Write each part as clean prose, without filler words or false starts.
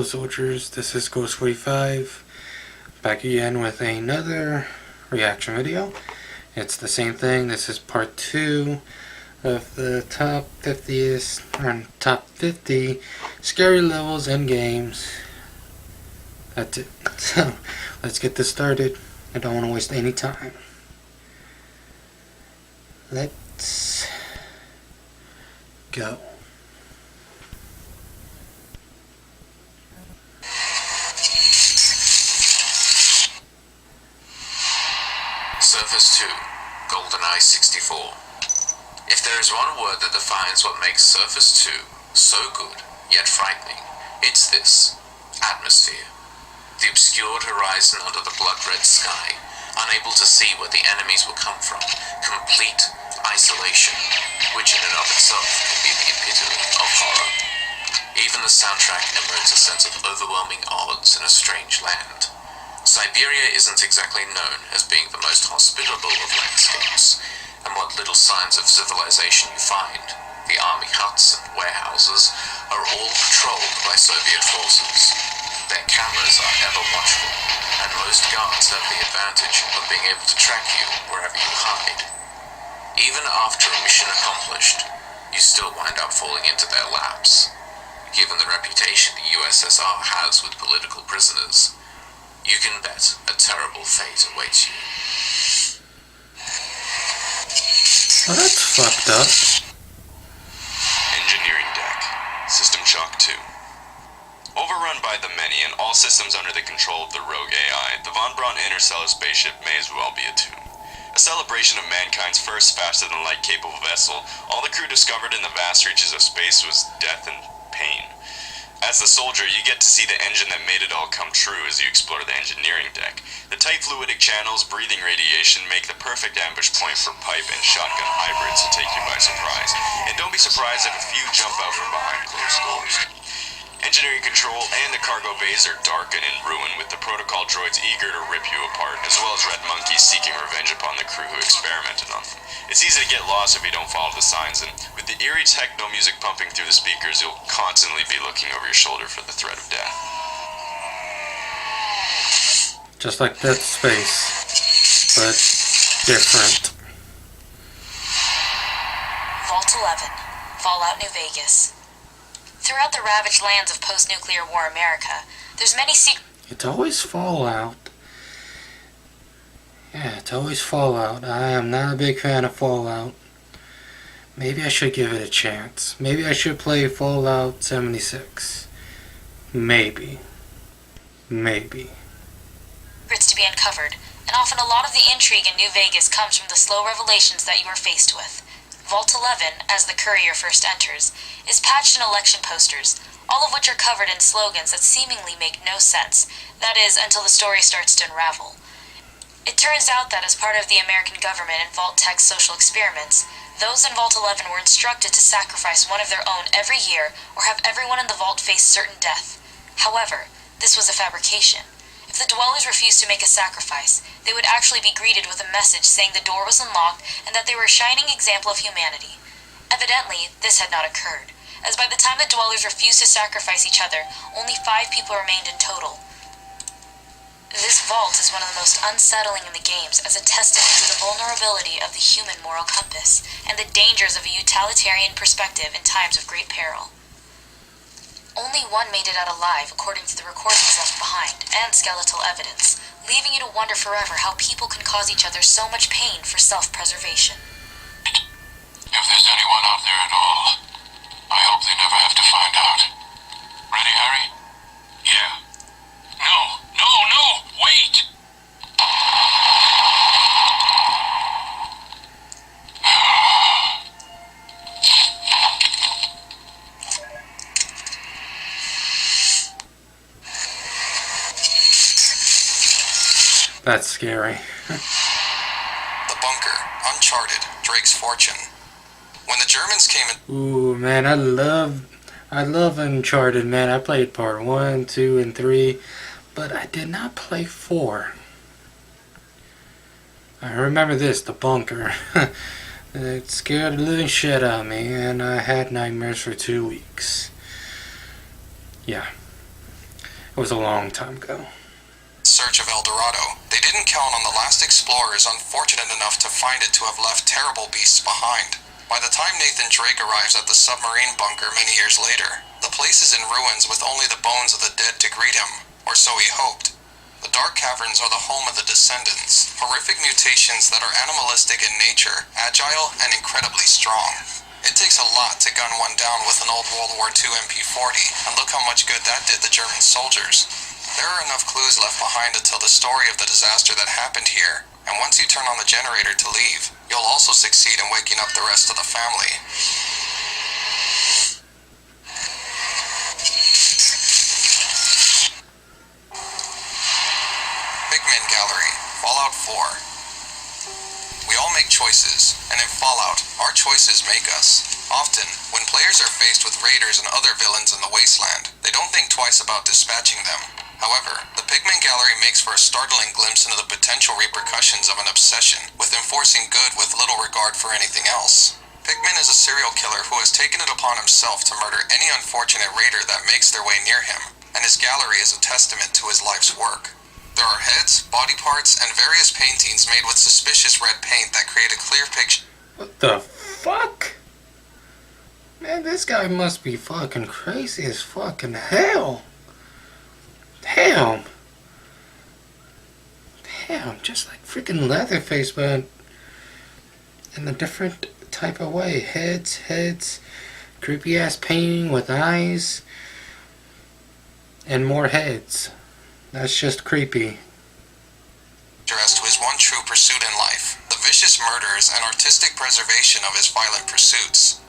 soldiers, this is Ghost45, back again with another reaction video. It's the same thing. This is part 2 of the top 50 scary levels and games. That's it. So, let's get this started. I don't want to waste any time. Let's go. Surface 2, GoldenEye 64. If there is one word that defines what makes Surface 2 so good, yet frightening, it's this: atmosphere. The obscured horizon under the blood-red sky, unable to see where the enemies will come from, complete isolation, which in and of itself can be the epitome of horror. Even the soundtrack emotes a sense of overwhelming odds in a strange land. Siberia isn't exactly known as being the most hospitable of landscapes, and what little signs of civilization you find, the army huts and warehouses, are all patrolled by Soviet forces. Their cameras are ever watchful, and most guards have the advantage of being able to track you wherever you hide. Even after a mission accomplished, you still wind up falling into their laps. Given the reputation the USSR has with political prisoners, you can bet a terrible fate awaits you. Well, that's fucked up. Engineering deck. System Shock 2. Overrun by the many and all systems under the control of the rogue AI, the Von Braun interstellar spaceship may as well be a tomb. A celebration of mankind's first faster-than-light capable vessel, all the crew discovered in the vast reaches of space was death and pain. As the soldier, you get to see the engine that made it all come true as you explore the engineering deck. The tight fluidic channels, breathing radiation, make the perfect ambush point for pipe and shotgun hybrids to take you by surprise. And don't be surprised if a few jump out from behind closed doors. Engineering control and the cargo bays are dark and in ruin, with the protocol droids eager to rip you apart, as well as red monkeys seeking revenge upon the crew who experimented on them. It's easy to get lost if you don't follow the signs, and with the eerie techno music pumping through the speakers, you'll constantly be looking over your shoulder for the threat of death. Just like Dead Space, but different. Vault 11, Fallout New Vegas. Throughout the ravaged lands of post-nuclear war America, there's many secrets. It's always Fallout. Yeah, it's always Fallout. I am not a big fan of Fallout. Maybe I should give it a chance. Maybe I should play Fallout 76. Maybe. To be uncovered, and often a lot of the intrigue in New Vegas comes from the slow revelations that you are faced with. Vault 11, as the courier first enters, is patched in election posters, all of which are covered in slogans that seemingly make no sense, that is, until the story starts to unravel. It turns out that as part of the American government and Vault Tech's social experiments, those in Vault 11 were instructed to sacrifice one of their own every year or have everyone in the vault face certain death. However, this was a fabrication. If the dwellers refused to make a sacrifice, they would actually be greeted with a message saying the door was unlocked and that they were a shining example of humanity. Evidently, this had not occurred, as by the time the dwellers refused to sacrifice each other, only 5 people remained in total. This vault is one of the most unsettling in the games as a testament to the vulnerability of the human moral compass and the dangers of a utilitarian perspective in times of great peril. Only one made it out alive according to the recordings left behind and skeletal evidence, leaving you to wonder forever how people can cause each other so much pain for self-preservation. If there's anyone out there at all, I hope they never have to find out. Ready, Harry? Yeah. No, wait! That's scary. The bunker, Uncharted, Drake's fortune. When the Germans came in... Ooh, man, I love Uncharted, man. I played part 1, 2, and 3, but I did not play 4. I remember this, the bunker. It scared the living shit out of me, and I had nightmares for 2 weeks. Yeah. It was a long time ago. Search of El Dorado. They didn't count on the last explorers unfortunate enough to find it to have left terrible beasts behind. By the time Nathan Drake arrives at the submarine bunker many years later, the place is in ruins with only the bones of the dead to greet him, or so he hoped. The Dark Caverns are the home of the Descendants, horrific mutations that are animalistic in nature, agile, and incredibly strong. It takes a lot to gun one down with an old World War II MP40, and look how much good that did the German soldiers. There are enough clues left behind to tell the story of the disaster that happened here, and once you turn on the generator to leave, you'll also succeed in waking up the rest of the family. Pigman Gallery, Fallout 4. We all make choices, and in Fallout, our choices make us. Often, when players are faced with raiders and other villains in the wasteland, they don't think twice about dispatching them. However, the Pigman Gallery makes for a startling glimpse into the potential repercussions of an obsession with enforcing good with little regard for anything else. Pigman is a serial killer who has taken it upon himself to murder any unfortunate raider that makes their way near him, and his gallery is a testament to his life's work. There are heads, body parts, and various paintings made with suspicious red paint that create a clear picture. What the fuck? Man, this guy must be fucking crazy as fucking hell. Damn. Damn, just like freaking Leatherface, but in a different type of way. Heads, creepy ass painting with eyes, and more heads. That's just creepy. As to his one true pursuit in life, the vicious murders and artistic preservation of his violent pursuits.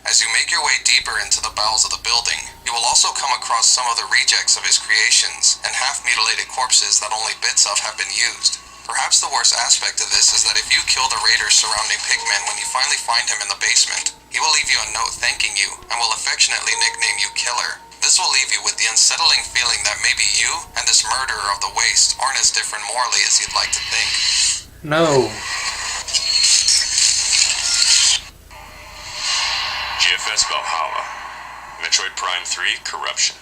As you make your way deeper into the bowels of the building, you will also come across some of the rejects of his creations and half-mutilated corpses that only bits of have been used. Perhaps the worst aspect of this is that if you kill the raiders surrounding Pigman when you finally find him in the basement, he will leave you a note thanking you and will affectionately nickname you Killer. This will leave you with the unsettling feeling that maybe you and this murderer of the waste aren't as different morally as you'd like to think. No. GFS Valhalla. Metroid Prime 3 Corruption.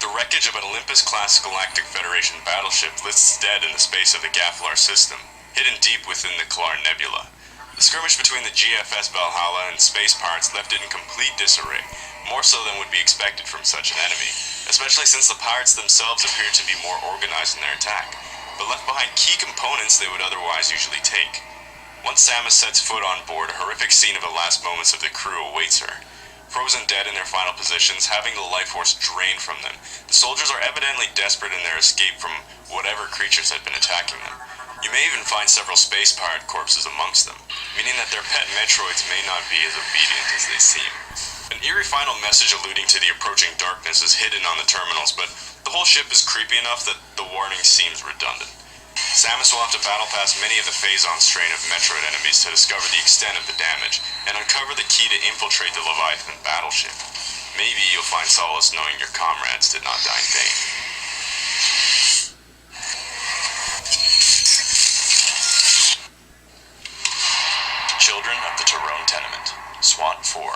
The wreckage of an Olympus-class Galactic Federation battleship lists dead in the space of the Gafflar system, hidden deep within the Klar Nebula. The skirmish between the GFS Valhalla and space pirates left it in complete disarray, more so than would be expected from such an enemy, especially since the pirates themselves appear to be more organized in their attack, but left behind key components they would otherwise usually take. Once Samus sets foot on board, a horrific scene of the last moments of the crew awaits her. Frozen dead in their final positions, having the life force drained from them, the soldiers are evidently desperate in their escape from whatever creatures had been attacking them. You may even find several space pirate corpses amongst them, meaning that their pet Metroids may not be as obedient as they seem. An eerie final message alluding to the approaching darkness is hidden on the terminals, but the whole ship is creepy enough that the warning seems redundant. Samus will have to battle past many of the Phazon strain of Metroid enemies to discover the extent of the damage, and uncover the key to infiltrate the Leviathan battleship. Maybe you'll find solace knowing your comrades did not die in vain. Children of the Tyrone Tenement, SWAT 4.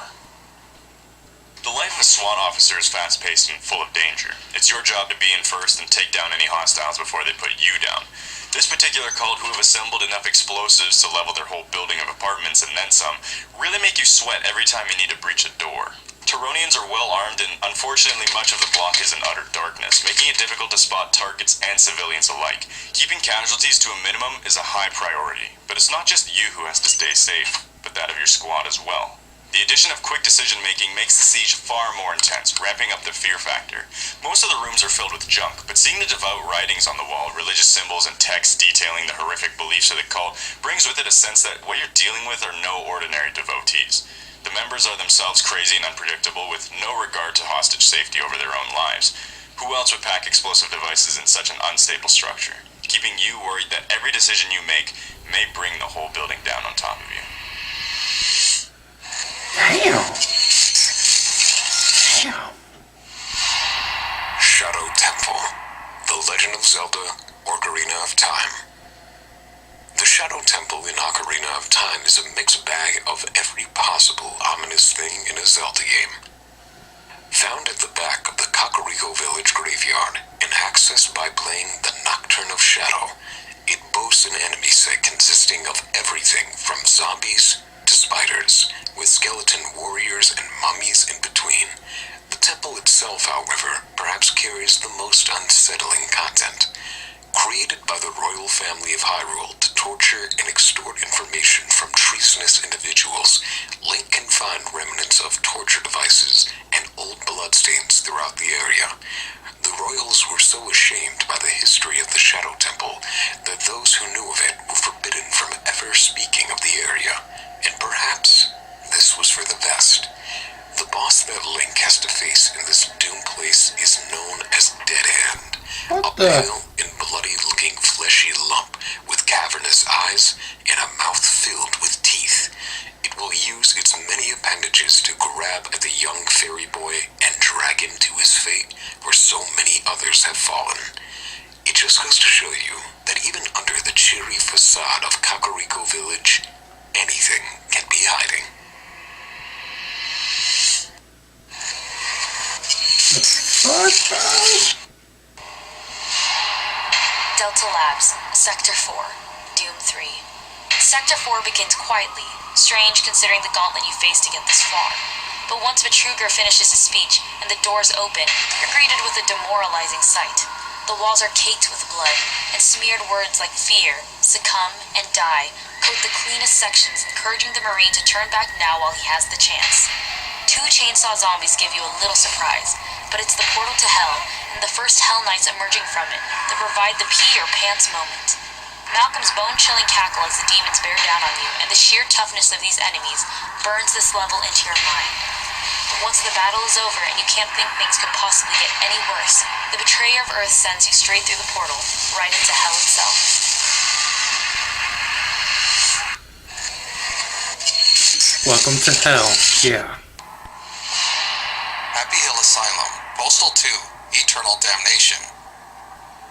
The life of a SWAT officer is fast-paced and full of danger. It's your job to be in first and take down any hostiles before they put you down. This particular cult, who have assembled enough explosives to level their whole building of apartments and then some, really make you sweat every time you need to breach a door. Tyronians are well armed, and unfortunately much of the block is in utter darkness, making it difficult to spot targets and civilians alike. Keeping casualties to a minimum is a high priority, but it's not just you who has to stay safe, but that of your squad as well. The addition of quick decision-making makes the siege far more intense, ramping up the fear factor. Most of the rooms are filled with junk, but seeing the devout writings on the wall, religious symbols, and texts detailing the horrific beliefs of the cult brings with it a sense that what you're dealing with are no ordinary devotees. The members are themselves crazy and unpredictable, with no regard to hostage safety over their own lives. Who else would pack explosive devices in such an unstable structure, keeping you worried that every decision you make may bring the whole building down on top of you? Damn. Shadow Temple, The Legend of Zelda, Ocarina of Time. The Shadow Temple in Ocarina of Time is a mixed bag of every possible ominous thing in a Zelda game. Found at the back of the Kakariko Village graveyard and accessed by playing the Nocturne of Shadow, it boasts an enemy set consisting of everything from zombies to spiders, with skeleton warriors and mummies in between. The temple itself, however, perhaps carries the most unsettling content. Created by the royal family of Hyrule to torture and extort information from treasonous individuals, Link can find remnants of torture devices and old bloodstains throughout the area. The royals were so ashamed by the history of the Shadow Temple that those who knew of it were forbidden from ever speaking of the area, and perhaps this was for the best. The boss that Link has to face in this doomed place is known as Dead Hand, a pale and bloody-looking fleshy lump with cavernous eyes and a mouth filled with teeth. It will use its many appendages to grab at the young fairy boy and drag him to his fate where so many others have fallen. It just goes to show you that even under the cheery facade of Kakariko Village, anything can be hiding. Delta Labs, Sector 4, Doom 3. Sector 4 begins quietly, strange considering the gauntlet you faced to get this far. But once Betruger finishes his speech and the doors open, you're greeted with a demoralizing sight. The walls are caked with blood, and smeared words like fear, succumb, and die coat the cleanest sections, encouraging the Marine to turn back now while he has the chance. 2 chainsaw zombies give you a little surprise, but it's the portal to hell and the first Hell Knights emerging from it that provide the pee your pants moment. Malcolm's bone-chilling cackle as the demons bear down on you, and the sheer toughness of these enemies burns this level into your mind. But once the battle is over and you can't think things could possibly get any worse, the Betrayer of Earth sends you straight through the portal, right into hell itself. Welcome to hell, yeah. Happy Hill Asylum, Postal 2, Eternal Damnation.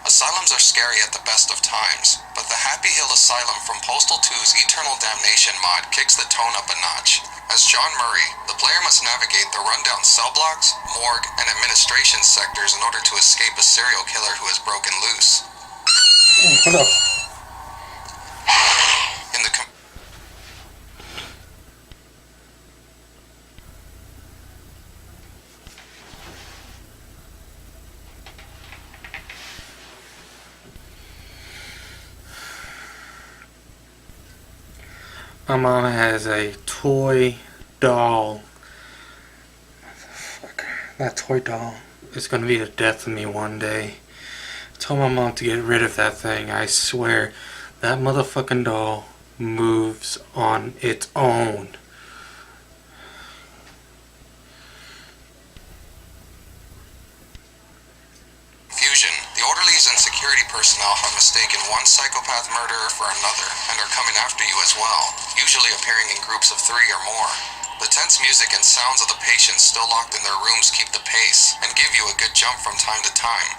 Asylums are scary at the best of times, but the Happy Hill Asylum from Postal 2's Eternal Damnation mod kicks the tone up a notch. As John Murray, the player must navigate the rundown cell blocks, morgue, and administration sectors in order to escape a serial killer who has broken loose. Hold up. In the My mom has a toy doll. Fuck. That toy doll is gonna be the death of me one day. I told my mom to get rid of that thing. I swear, that motherfucking doll moves on its own. Fusion, the orderlies and security personnel have mistaken one psychopath murderer for another and are coming after you as well, usually appearing in groups of 3 or more. The tense music and sounds of the patients still locked in their rooms keep the pace and give you a good jump from time to time.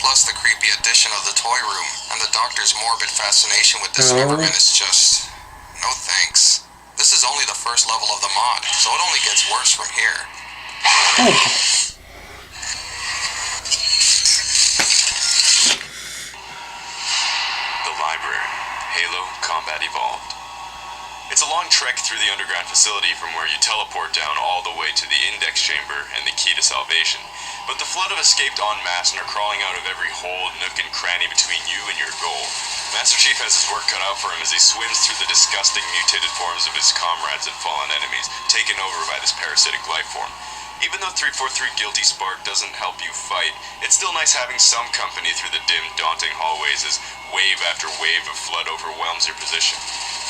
Plus the creepy addition of the toy room and the doctor's morbid fascination with dismemberment is just... no thanks. This is only the first level of the mod, so it only gets worse from here. The Library, Halo Combat Evolved. It's a long trek through the underground facility from where you teleport down all the way to the Index Chamber and the Key to Salvation, but the flood have escaped en masse and are crawling out of every hole, nook, and cranny between you and your goal. Master Chief has his work cut out for him as he swims through the disgusting mutated forms of his comrades and fallen enemies, taken over by this parasitic life form. Even though 343 Guilty Spark doesn't help you fight, it's still nice having some company through the dim, daunting hallways as wave after wave of flood overwhelms your position.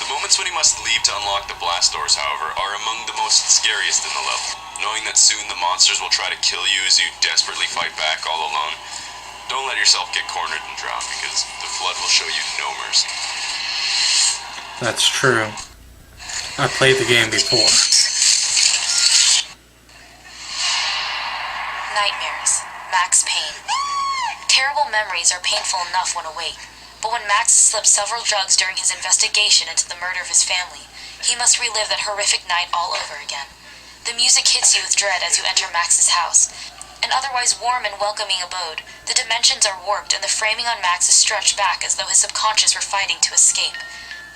The moments when you must leave to unlock the blast doors, however, are among the most scariest in the level, knowing that soon the monsters will try to kill you as you desperately fight back all alone. Don't let yourself get cornered and drown, because the flood will show you no mercy. That's true. I played the game before. Nightmares. Max Payne. Terrible memories are painful enough when awake, but when Max slipped several drugs during his investigation into the murder of his family, he must relive that horrific night all over again. The music hits you with dread as you enter Max's house. An otherwise warm and welcoming abode, the dimensions are warped and the framing on Max is stretched back as though his subconscious were fighting to escape.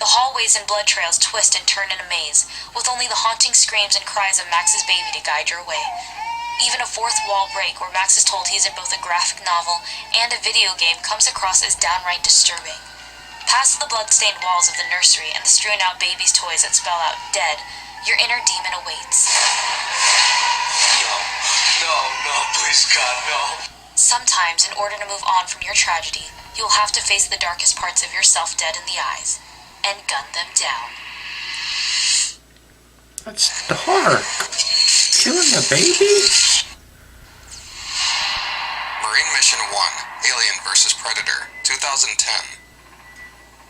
The hallways and blood trails twist and turn in a maze, with only the haunting screams and cries of Max's baby to guide your way. Even a fourth wall break where Max is told he's in both a graphic novel and a video game comes across as downright disturbing. Past the blood-stained walls of the nursery and the strewn-out baby's toys that spell out dead, your inner demon awaits. No, please God, no. Sometimes, in order to move on from your tragedy, you'll have to face the darkest parts of yourself dead in the eyes, and gun them down. That's dark. Killing a baby? Marine Mission 1, Alien vs. Predator, 2010.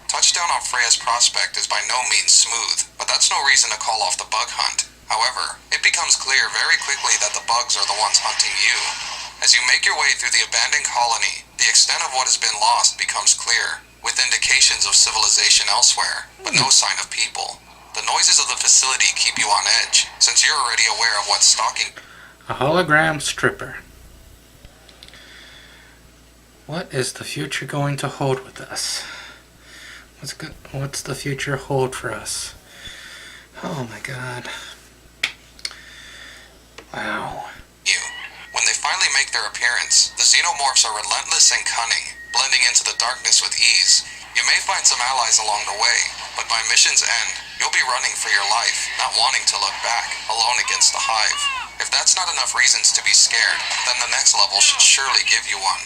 Touchdown on Freya's prospect is by no means smooth, but that's no reason to call off the bug hunt. However, it becomes clear very quickly that the bugs are the ones hunting you. As you make your way through the abandoned colony, the extent of what has been lost becomes clear, with indications of civilization elsewhere, but no sign of people. The noises of the facility keep you on edge, since you're already aware of what's stalking. A hologram stripper. What is the future going to hold with us? What's the future hold for us? Oh my god. Wow. You. When they finally make their appearance, the xenomorphs are relentless and cunning, blending into the darkness with ease. You may find some allies along the way, but by mission's end, you'll be running for your life, not wanting to look back, alone against the hive. If that's not enough reasons to be scared, then the next level should surely give you one.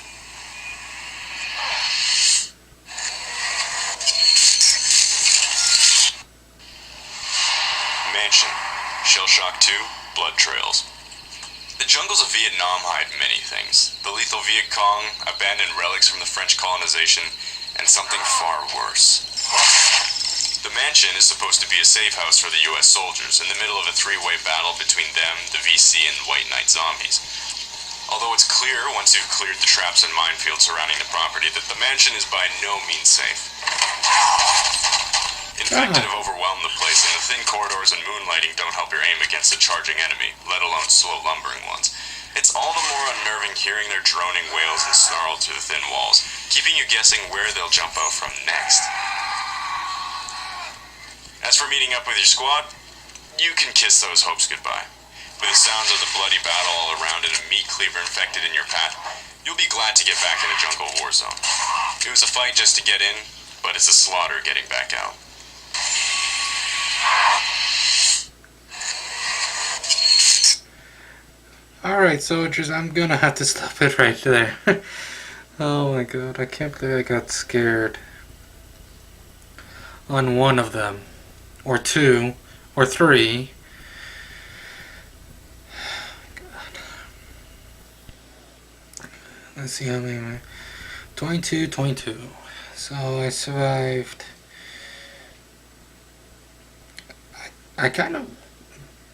Mansion, Shell Shock 2, Blood Trails. The jungles of Vietnam hide many things. The lethal Viet Cong, abandoned relics from the French colonization, and something far worse. The mansion is supposed to be a safe house for the US soldiers in the middle of a three-way battle between them, the VC, and White Knight zombies. Although it's clear once you've cleared the traps and minefields surrounding the property that the mansion is by no means safe. Infected have overwhelmed the place, and the thin corridors and moonlighting don't help your aim against a charging enemy, let alone slow lumbering ones. It's all the more unnerving hearing their droning wails and snarls through the thin walls, keeping you guessing where they'll jump out from next. As for meeting up with your squad, you can kiss those hopes goodbye. With the sounds of the bloody battle all around and a meat cleaver infected in your path, you'll be glad to get back in a jungle war zone. It was a fight just to get in, but it's a slaughter getting back out. Alright, soldiers, I'm gonna have to stop it right there. Oh my god, I can't believe I got scared. On one of them. Or two. Or three. God. Let's see how many. 22. So I survived. I kind of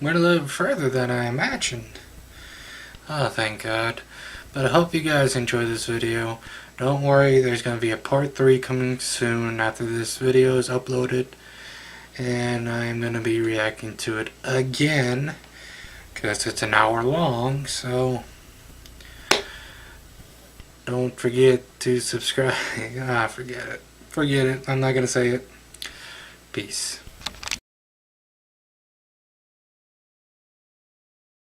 went a little further than I imagined. Oh, thank God. But I hope you guys enjoyed this video. Don't worry, there's going to be a part 3 coming soon after this video is uploaded. And I'm going to be reacting to it again, because it's an hour long, so don't forget to subscribe. Forget it. I'm not going to say it. Peace.